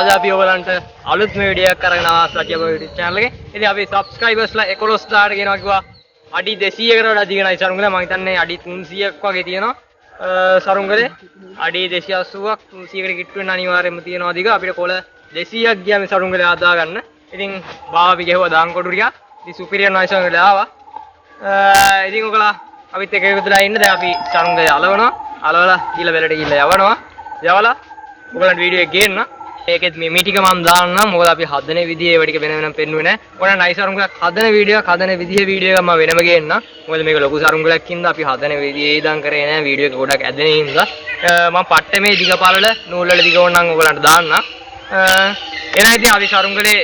අද අපි ඔයගලන්ට අලුත්ම වීඩියෝ එකක් අරගෙන ආවා සතිය YouTube channel එකේ. ඉතින් අපි subscribersලා 11000ට ගෙනවා කිව්වා. අඩි 200කට වඩා දිගනයි සරුංගලේ. මම හිතන්නේ අඩි 300ක් වගේ තියෙනවා. සරුංගලේ අඩි 280ක් 300කට කිට්ටු වෙන අනිවාර්යයෙන්ම තියෙනවා දිග. අපිට කොළ 200ක් ගියා මේ සරුංගලේ ආදා ගන්න. ඉතින් බාව අපි ගෙහුවා දාන් කොටු ටිකක්. ඉතින් සුපිරියර් නයිස් සරුංගලේ ආවා. ඉතින් ඔයගලා අපිත් එක්ක එකතුලා ඉන්න. දැන් අපි සරුංගලේ අලවනවා. අලවලා ගිහලා වෙලට ගිහලා යවනවා. යවලා ඔයගලන්ට වීඩියෝ එක ගේන්න. ඒකෙත් මේ ටික මම දාන්නම්. මොකද අපි හදන විදිහේ ඒව ටික වෙන වෙනම පෙන්නුවේ නැහැ. ඕන නයිස් සරුංගලයක් හදන වීඩියෝ එකක් හදන විදිහේ වීඩියෝ එකක් මම වෙනම ගේන්න. මොකද මේක ලොකු සරුංගලයක් හින්දා අපි හදන විදිහේ ඉදන් කරේ නැහැ. වීඩියෝ එක ගොඩක් ඇදෙන හින්දා මම පට්ටමේ දිග පළල නූල් වල දිග ඕනනම් ඔයගලන්ට දාන්න. එහෙනම් ඉතින් අපි සරුංගලේ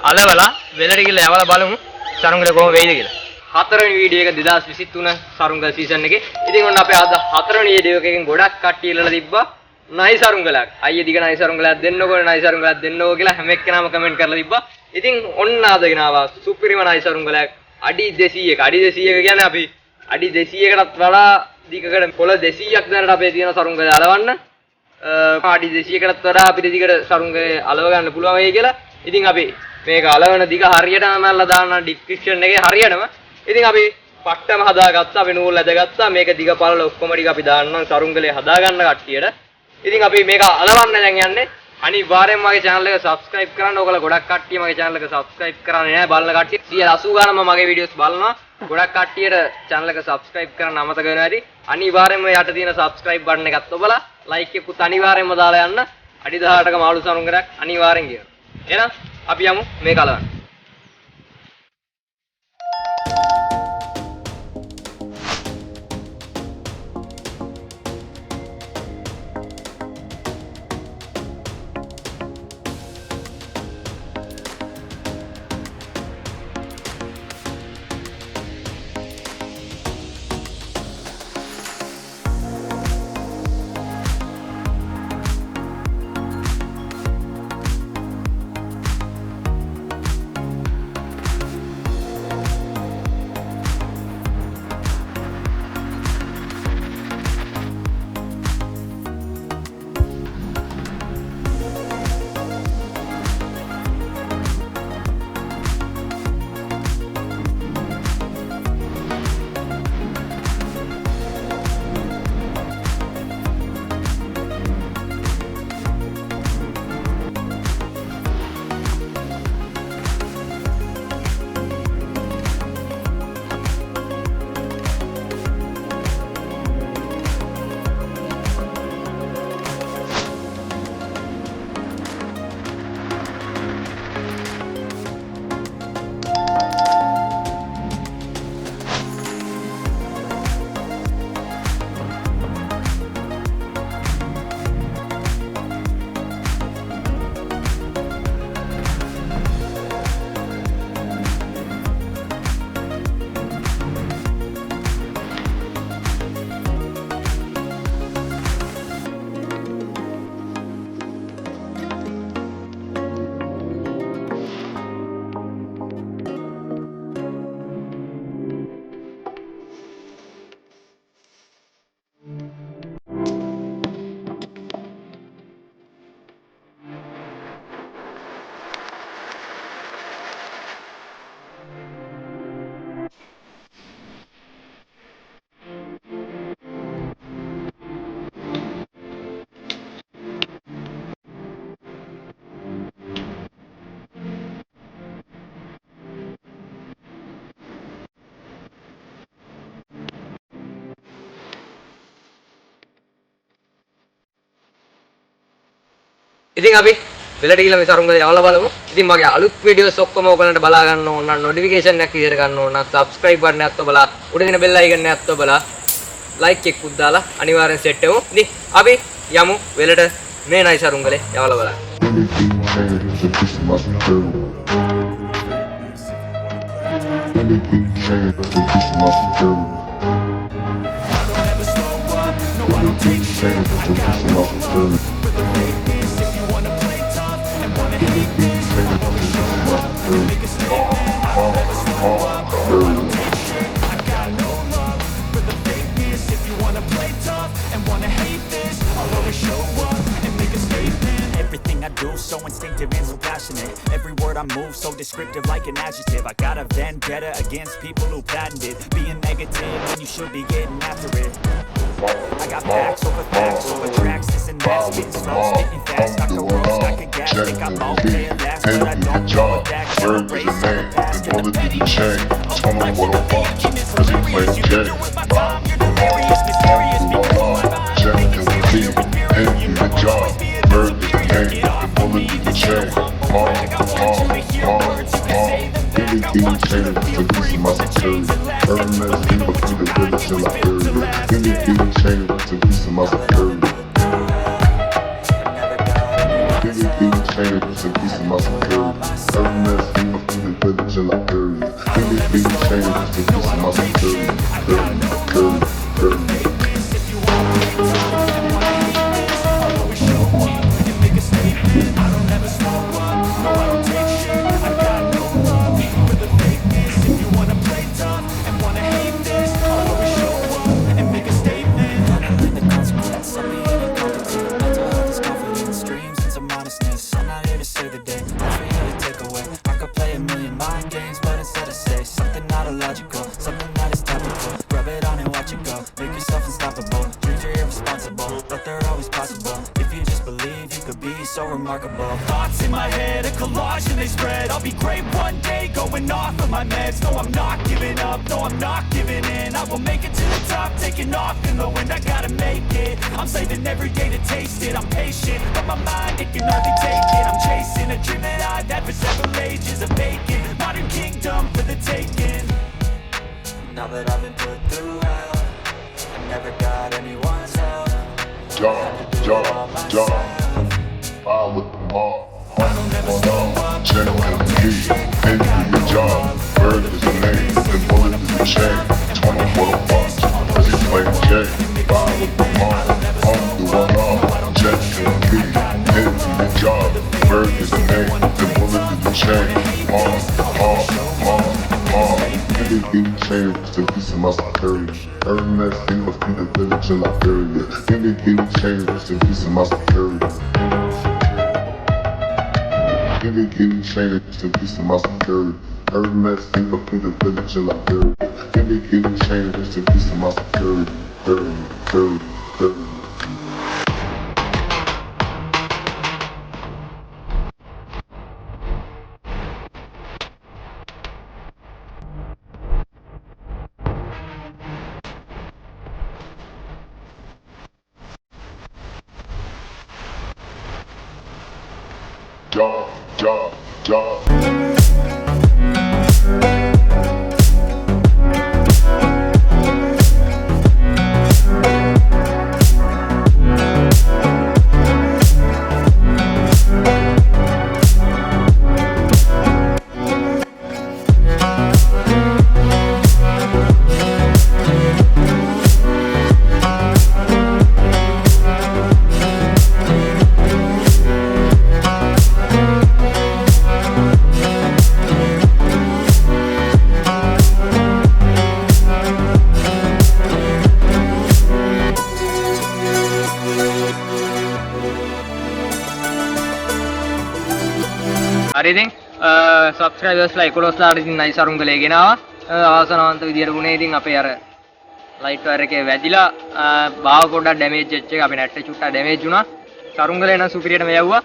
අලවලා වෙලට ගිහලා යවලා බලමු සරුංගලේ කොහොම වෙයිද කියලා. හතරවෙනි වීඩියෝ එක 2023 සරුංගල සීසන් එකේ. ඉතින් ඔන්න අපේ අද හතරවෙනි වීඩියෝ එකකින් ගොඩක් කට්ටිය ඉල්ලලා තිබ්බා නයි සරුංගලයක්. අයියේ දිග නයි සරුංගලයක් දෙන්නකෝ නයි සරුංගලයක් දෙන්නකෝ කියලා හැම එක්කෙනාම කමෙන්ට් කරලා තිබ්බා. ඉතින් ඔන්න ආදගෙන ආවා සුපිරිම නයි සරුංගලයක් අඩි 200ක. අඩි 200ක කියන්නේ අපි අඩි 200කටත් වඩා දිගකට කොළ 200ක් දැනට අපේ තියෙන සරුංගලය අලවන්න. අඩි 200කටත් වඩා අපිට දිගට සරුංගලය අලව ගන්න පුළුවන් වෙයි කියලා. ඉතින් අපි මේක අලවන දිග හරියටම මල්ලා දාන්න ඩිස්ක්‍රිප්ෂන් එකේ හරියටම. ඉතින් අපි පට්ටම හදාගත්තා. අපි නූල් ඇදගත්තා. මේක දිග පළල ඔක්කොම ටික අපි දාන්නම් සරුංගලේ හදාගන්න කට්ටියට. ඉතින් අපි මේක අලවන්න දැන් යන්නේ. අනිවාර්යෙන්ම මගේ channel එක subscribe කරන්න. ඔයගොල්ලෝ ගොඩක් කට්ටිය මගේ channel එක subscribe කරන්නේ නැහැ. බලන කට්ටිය 180 ගානම මගේ videos බලනවා. ගොඩක් කට්ටියට channel එක subscribe කරන්න අමතක වෙනවා ඇති. අනිවාර්යෙන්ම යට තියෙන subscribe button එකත් ඔබලා like එකකුත් අනිවාර්යෙන්ම දාලා යන්න. අඩි 18ක මාළු සරුංගලයක් අනිවාර්යෙන් කියනවා. එහෙනම් අපි යමු මේක අලවන්න. ඉතින් අපි වෙලට ගිහලා මේ සරුංගලේ යවලා බලමු. ඉතින් මගේ අලුත් වීඩියෝස් ඔක්කොම ඔයගලන්ට බලා ගන්න ඕන නම් notification එකක් විදිහට ගන්න ඕන නම් subscribe button එකත් ඔබලා උඩ තියෙන bell icon එකත් ඔබලා like එකකුත් දාලා අනිවාර්යෙන් set වෙමු. ඉතින් අපි යමු වෙලට මේ නයි සරුංගලේ යවලා බලන්න. So instinctive, I move so descriptive like an adjective. I got a vendetta against people who patented being negative when you should be getting after it. I got facts over tracks, this and that, spitting slow, spitting fast, Dr. Rose, stack of gas, think I'm all pay last, but I don't know a that can erase all the past and the petty shit. Tell me what I want, cause you play you can do with my time, you're delirious, mysterious, because my mind, make it serious, inferior, you know I'll always be a little inferior, get off of me, the chair, I got one too many here words, you can say them back, I want you to feel free, but the chains that last, and the petty shit, always built to last, and To be some other security. To be some other security. Every man's fever from the village in Liberia. Be changed to be some other security. Something that is topical, rub it on and watch it go. Make yourself unstoppable, dreams are irresponsible, but they're always possible. If you just believe, you could be so remarkable. Thoughts in my head, a collage and they spread. I'll be great one day, going off of my meds. No, I'm not giving up, no, I'm not giving in. I will make it to the top, taking off in the wind. I gotta make it, I'm saving every day to taste it. I'm patient, but my mind, it can hardly take it. I'm chasing a dream that I've had for several ages. A vacant, modern kingdom for the taking. Now that I've been put through hell, I never got anyone's help. Job. Fire with the mob. Check on the heat. Pay for your job. Bird is the name. And bullet is the chain. 24 watch. As he playing J. Fire with the mob. On the one off. Check on the heat. Pay for your job. Bird is the name. And bullet is the chain. Getting changed to be some other security. Every man's fever from the village in Liberia. Getting changed to be some other security. Getting changed to be some other security. Every man's fever from the village in Liberia. Getting changed to be some other security. Job. හරි ඉතින් සබ්ස්ක්‍රයිබර්ස්ලා 11ලාට ඉතින් නයි සරුංගලේ ගෙනාවා. ආසනාවන්ත විදියට වුණේ ඉතින් අපේ අර ලයිට් වයර් එකේ වැදිලා බාව පොඩ්ඩක් ඩැමේජ් වෙච්ච එක. අපේ නැට් එක චුට්ටක් ඩැමේජ් වුණා. සරුංගලේ නම් සුපිරියට මෙයවුවා.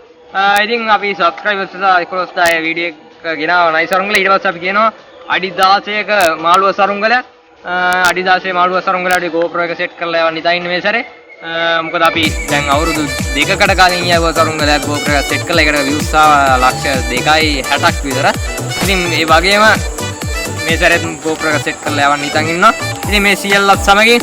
ඉතින් අපි සබ්ස්ක්‍රයිබර්ස්ලා 11ලා වීඩියෝ එක ගෙනාවා නයි සරුංගලේ. ඊට පස්සේ අපි කියනවා අඩි 16ක මාළුව සරුංගලයක්. අඩි 16 මාළුව සරුංගලයට GoPro එක සෙට් කරලා යවන්න ඉතින් ඉන්නේ මේ සැරේ. මොකද අපි දැන් අවුරුදු දෙකකට කලින් යව සරුංගලයක් GoPro එක සෙට් කරලා ඒකට views ආවා ලක්ෂ 2.60ක් විතර. ඉතින් ඒ වගේම මේ සැරේත් GoPro එක සෙට් කරලා යවන්න ඉතින් ඉන්නවා. ඉතින් මේ සියල්ලත් සමගින්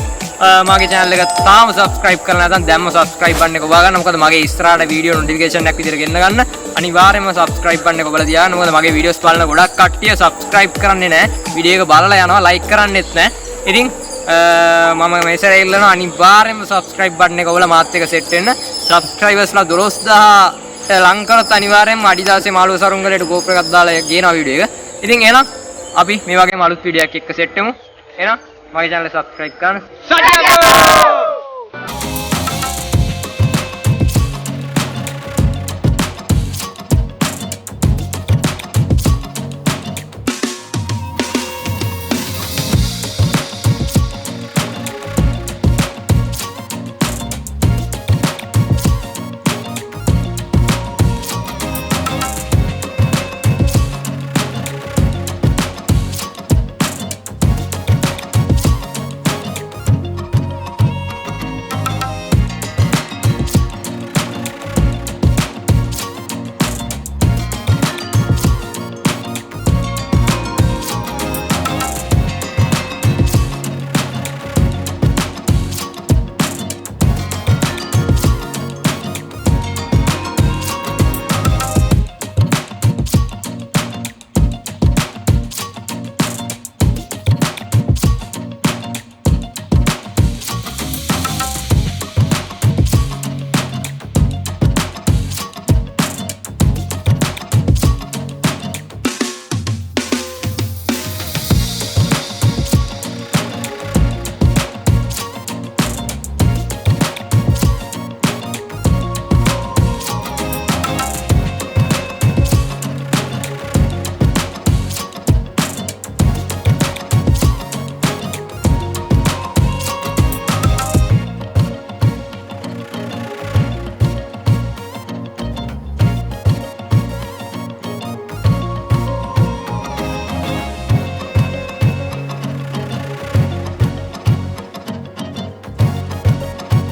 මගේ channel එක තාම subscribe කරලා නැත්නම් දැම්ම subscribe button එක ඔබා ගන්න. මොකද මගේ ඉස්සරහට වීඩියෝ notification එකක් විදිහට ගෙන්න ගන්න අනිවාර්යයෙන්ම subscribe button එක ඔබලා තියාගන්න. මොකද මගේ videos බලන ගොඩක් කට්ටිය subscribe කරන්නේ නැහැ. වීඩියෝ එක බලලා යනවා like කරන්නෙත් නැහැ. ඉතින් මම මේ සැරේ ඉල්ලනවා අනිවාර්යයෙන්ම subscribe button එක ඔබලා මාත් එක්ක set වෙන්න. subscribersලා 12000 ලං කරත් අනිවාර්යයෙන්ම අඩි 16 මාළුව සරුංගලයට GoPro එකක් දාලා ගේනවා වීඩියෝ එක. ඉතින් එහෙනම් අපි මේ වගේම අලුත් වීඩියෝ එකක් එක්ක set වෙමු. එහෙනම් මගේ channel එක subscribe කරන්න. සත්‍යය!